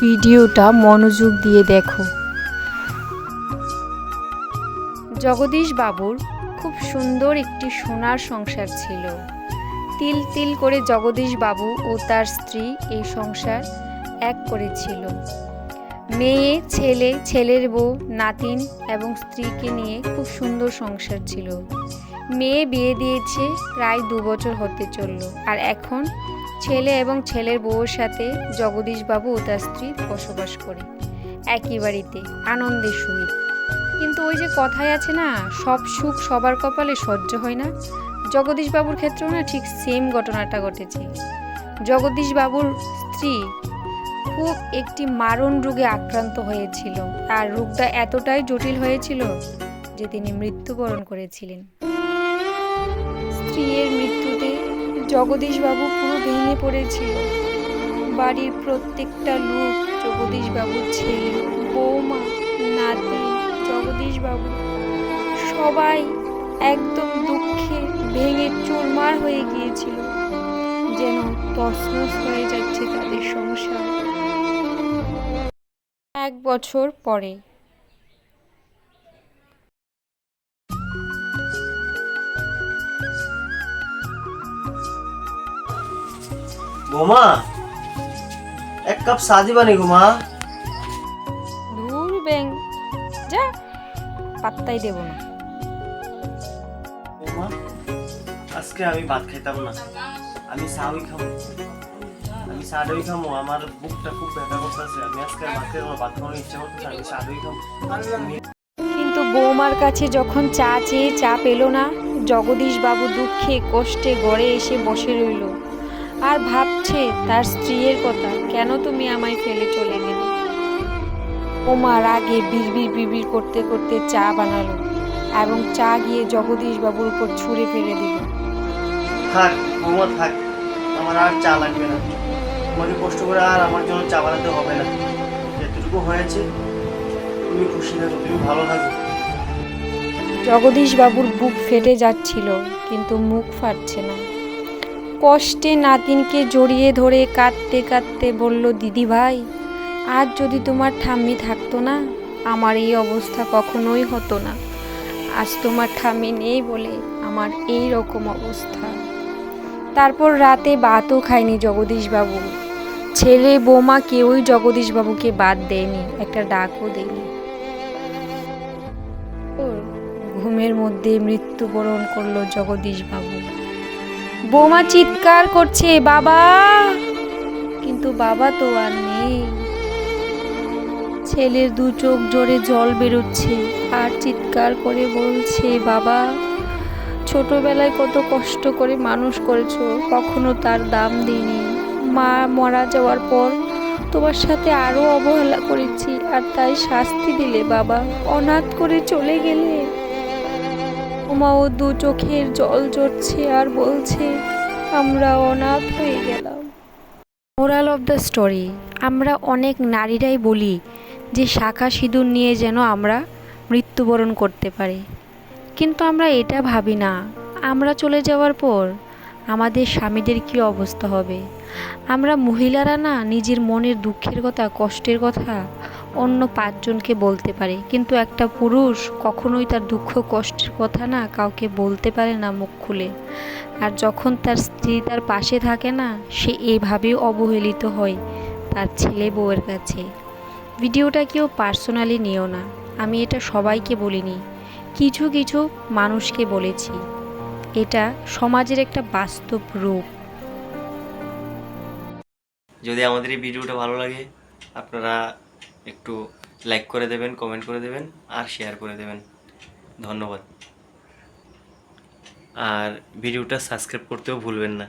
ভিডিওটা মনোযোগ দিয়ে দেখো। জগদীশ বাবুর খুব সুন্দর একটি সোনার সংসার ছিল। তিল তিল করে জগদীশ বাবু ও তার স্ত্রী এই সংসার এক করেছিল। মেয়ে, ছেলে, ছেলের বউ, নাতিন এবং স্ত্রীকে নিয়ে খুব সুন্দর সংসার ছিল। মেয়ে বিয়ে দিয়েছে প্রায় 2 বছর হতে চলল, আর এখন ছেলে এবং ছেলের বউয়ের সাথে জগদীশ বাবু ও তার স্ত্রী বসবাস করে একই বাড়িতে আনন্দের সহিত। কিন্তু ওই যে কথায় আছে না, সব সুখ সবার কপালে সহ্য হয় না, জগদীশ বাবুর ক্ষেত্রেও না ঠিক সেম ঘটনাটা ঘটেছে। জগদীশ বাবুর স্ত্রী খুব একটি মারণ রোগে আক্রান্ত হয়েছিল, আর রোগটা এতটাই জটিল হয়েছিল যে তিনি মৃত্যুবরণ করেছিলেন। স্ত্রীর মৃত্যুতে জগদীশ বাবু পুরো ভেঙে পড়েছিল। বাড়ির প্রত্যেকটা লোক, জগদীশ বাবুর ছেলে, বৌমা, নাতি, জগদীশ বাবু সবাই একদম দুঃখে ভেঙে চুরমার হয়ে গিয়েছিল, যেন তছনছ হয়ে যাচ্ছে তাদের সংসার। 1 বছর পরে বৌমা, 1 কাপ চা দিবানি গো মা? দূর ব্যাং, যা, পাত্তাই দেব না। বৌমা, আজকে আমি ভাত খাইতাম না, আমি চাই খাবো। আমি চা দই খাবো, আমার বুকটা খুব ব্যথা করতেছে। আমি আজকে ভাত খাওয়ার ইচ্ছা করতেছে, আমি চা দই খাবো। কিন্তু বৌমার কাছে যখন চা চেয়ে চা পেল না, জগদীশ বাবু দুঃখে কষ্টে ঘরে এসে বসে রইল আর ভাবছে তার স্ত্রীর কথা, কেন তুমি আমায় ফেলে চলে গেলে। বৌমা রাগে বিড়বিড় করতে করতে চা বানালো এবং চা গিয়ে জগদীশ বাবুর উপর ছুঁড়ে ফেলে দিল। থাক বৌমা, থাক, আমার আর চা লাগবে না। তোমাকে কষ্ট করে আর আমার জন্য চা বানাতে হবে না। যেটুকু হয়েছে তুমি খুশি থাকো, তুমি ভালো থাকো। জগদীশ বাবুর বুক ফেটে যাচ্ছিল, কিন্তু মুখ ফাটছে না। কষ্টে নাতিনকে জড়িয়ে ধরে কাঁদতে কাঁদতে বলল, দিদি ভাই, আজ যদি তোমার ঠাম্মি থাকতো না, আমার এই অবস্থা কখনোই হতো না। আজ তোমার ঠাম্মি নেই বলে আমার এই রকম অবস্থা। তারপর রাতে ভাতও খায়নি জগদীশ বাবু। ছেলে বৌমা কেউই জগদীশ বাবুকে বাদ দেয়নি, একটা ডাকও দেয়নি। ঘুমের মধ্যে মৃত্যুবরণ করলো জগদীশ বাবু। বৌমা চিৎকার করছে, বাবা, কিন্তু বাবা তো আর নেই। ছেলের 2 চোখ জোরে জল বেরোচ্ছে আর চিৎকার করে বলছে, বাবা, ছোটবেলায় কত কষ্ট করে মানুষ করেছো, কখনো তার দাম দিইনি। মা মারা যাওয়ার পর তোমার সাথে আরো অবহেলা করেছি, আর তাই শাস্তি দিলে বাবা, অনাথ করে চলে গেলে। ওমাও 2 চোখের জল ঝরছে আর বলছে, আমরা অনাথ হয়ে গেলাম। মোরাল অফ দ্য স্টোরি, আমরা অনেক নারীরাই বলি যে শাঁখা সিঁদুর নিয়ে যেন আমরা মৃত্যুবরণ করতে পারি, কিন্তু আমরা এটা ভাবি না আমরা চলে যাওয়ার পর আমাদের স্বামীদের কি অবস্থা হবে। আমরা মহিলারা না নিজের মনের দুঃখের কথা, কষ্টের কথা অন্য 5 জনকে বলতে পারে, কিন্তু একটা পুরুষ কখনোই তার দুঃখ কষ্টের কথা না কাউকে বলতে পারে না মুখ খুলে। আর যখন তার স্ত্রী তার পাশে থাকে না, সে এইভাবেই অবহেলিত হয় তার ছেলে বউয়ের কাছে। ভিডিওটা কেউ পার্সোনালি নিও না, আমি এটা সবাইকে বলিনি, কিছু কিছু মানুষকে বলেছি। এটা সমাজের একটা বাস্তব রূপ। যদি আমাদের এই ভিডিওটা ভালো লাগে, আপনারা একটু লাইক করে দেবেন, কমেন্ট করে দেবেন আর শেয়ার করে দেবেন। ধন্যবাদ। আর ভিডিওটা সাবস্ক্রাইব করতেও ভুলবেন না।